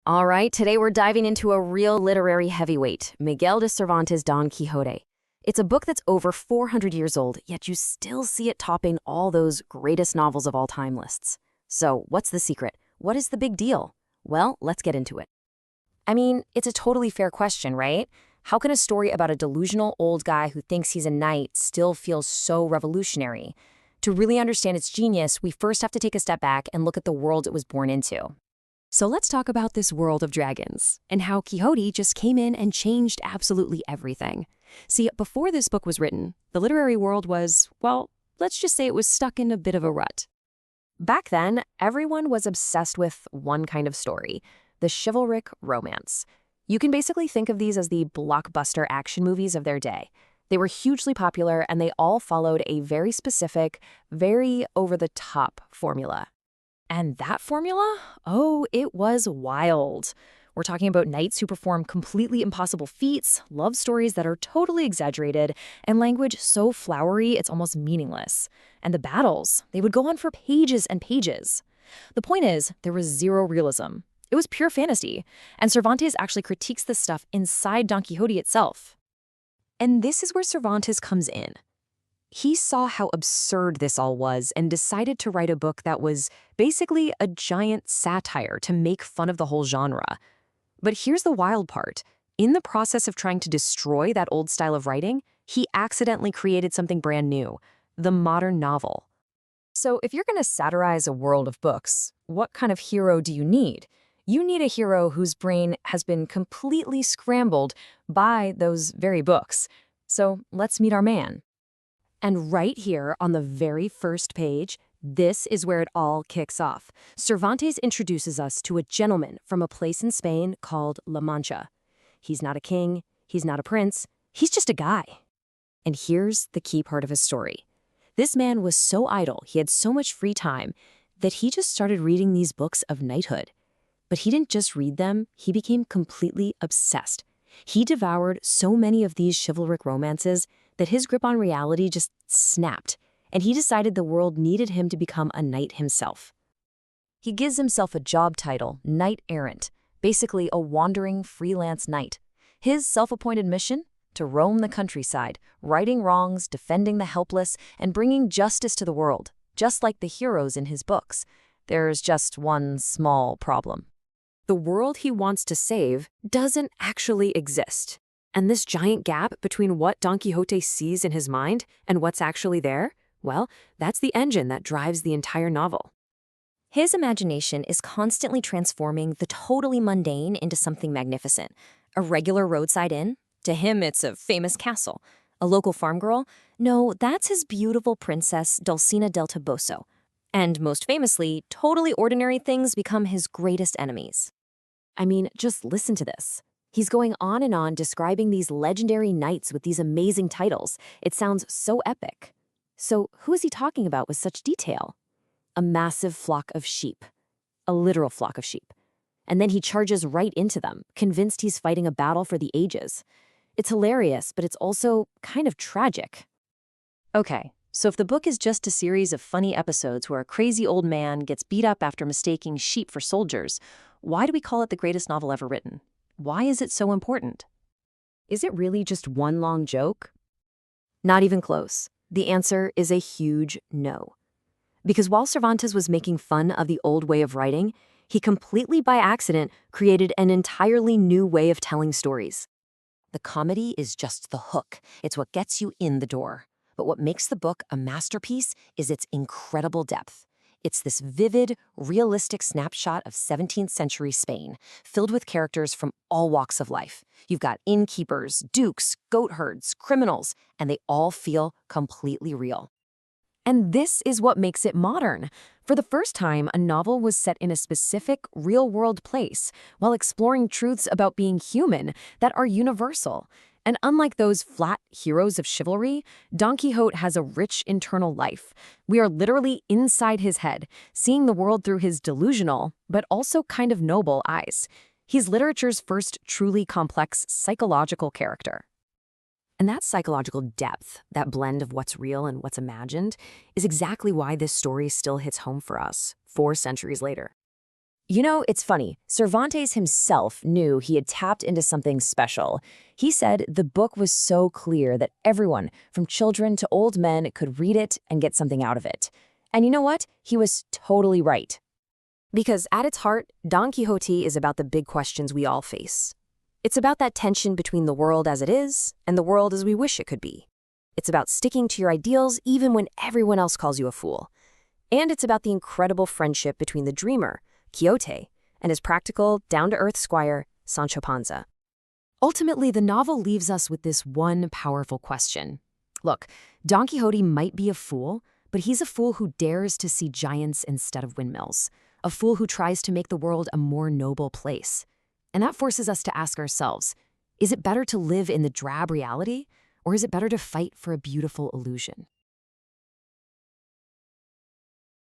All right, today we're diving into a real literary heavyweight, Miguel de Cervantes' Don Quixote. It's a book that's over 400 years old, yet you still see it topping all those greatest novels of all time lists. So, what's the secret? What is the big deal? Well, let's get into it. I mean, it's a totally fair question, right? How can a story about a delusional old guy who thinks he's a knight still feel so revolutionary? To really understand its genius, we first have to take a step back and look at the world it was born into. So let's talk about this world of dragons and how Quixote just came in and changed absolutely everything. See, before this book was written, the literary world was, well, let's just say it was stuck in a bit of a rut. Back then, everyone was obsessed with one kind of story, the chivalric romance. You can basically think of these as the blockbuster action movies of their day. They were hugely popular and they all followed a very specific, very over-the-top formula. And that formula? Oh, it was wild. We're talking about knights who perform completely impossible feats, love stories that are totally exaggerated, and language so flowery it's almost meaningless. And the battles, they would go on for pages and pages. The point is, there was zero realism. It was pure fantasy, and Cervantes actually critiques this stuff inside Don Quixote itself. And this is where Cervantes comes in. He saw how absurd this all was and decided to write a book that was basically a giant satire to make fun of the whole genre. But here's the wild part. In the process of trying to destroy that old style of writing, he accidentally created something brand new, the modern novel. So if you're going to satirize a world of books, what kind of hero do you need? You need a hero whose brain has been completely scrambled by those very books. So let's meet our man. And right here on the very first page, this is where it all kicks off. Cervantes introduces us to a gentleman from a place in Spain called La Mancha. He's not a king, he's not a prince, he's just a guy. And here's the key part of his story. This man was so idle, he had so much free time, that he just started reading these books of knighthood. But he didn't just read them, he became completely obsessed. He devoured so many of these chivalric romances that his grip on reality just snapped, and he decided the world needed him to become a knight himself. He gives himself a job title, knight-errant, basically a wandering freelance knight. His self-appointed mission? To roam the countryside, righting wrongs, defending the helpless, and bringing justice to the world, just like the heroes in his books. There's just one small problem. The world he wants to save doesn't actually exist. And this giant gap between what Don Quixote sees in his mind and what's actually there, well, that's the engine that drives the entire novel. His imagination is constantly transforming the totally mundane into something magnificent. A regular roadside inn? To him, it's a famous castle. A local farm girl? No, that's his beautiful princess, Dulcinea del Toboso. And most famously, totally ordinary things become his greatest enemies. I mean, just listen to this. He's going on and on describing these legendary knights with these amazing titles. It sounds so epic. So who is he talking about with such detail? A massive flock of sheep. A literal flock of sheep. And then he charges right into them, convinced he's fighting a battle for the ages. It's hilarious, but it's also kind of tragic. Okay, so if the book is just a series of funny episodes where a crazy old man gets beat up after mistaking sheep for soldiers, why do we call it the greatest novel ever written? Why is it so important? Is it really just one long joke? Not even close. The answer is a huge no. Because while Cervantes was making fun of the old way of writing, he completely by accident created an entirely new way of telling stories. The comedy is just the hook. It's what gets you in the door. But what makes the book a masterpiece is its incredible depth. It's this vivid, realistic snapshot of 17th century Spain, filled with characters from all walks of life. You've got innkeepers, dukes, goat herds, criminals, and they all feel completely real. And this is what makes it modern. For the first time, a novel was set in a specific, real-world place, while exploring truths about being human that are universal. And unlike those flat heroes of chivalry, Don Quixote has a rich internal life. We are literally inside his head, seeing the world through his delusional, but also kind of noble eyes. He's literature's first truly complex psychological character. And that psychological depth, that blend of what's real and what's imagined, is exactly why this story still hits home for us 4 centuries later. You know, it's funny. Cervantes himself knew he had tapped into something special. He said the book was so clear that everyone, from children to old men, could read it and get something out of it. And you know what? He was totally right. Because at its heart, Don Quixote is about the big questions we all face. It's about that tension between the world as it is and the world as we wish it could be. It's about sticking to your ideals even when everyone else calls you a fool. And it's about the incredible friendship between the dreamer, Quixote, and his practical, down-to-earth squire, Sancho Panza. Ultimately, the novel leaves us with this one powerful question. Look, Don Quixote might be a fool, but he's a fool who dares to see giants instead of windmills, a fool who tries to make the world a more noble place. And that forces us to ask ourselves, is it better to live in the drab reality, or is it better to fight for a beautiful illusion?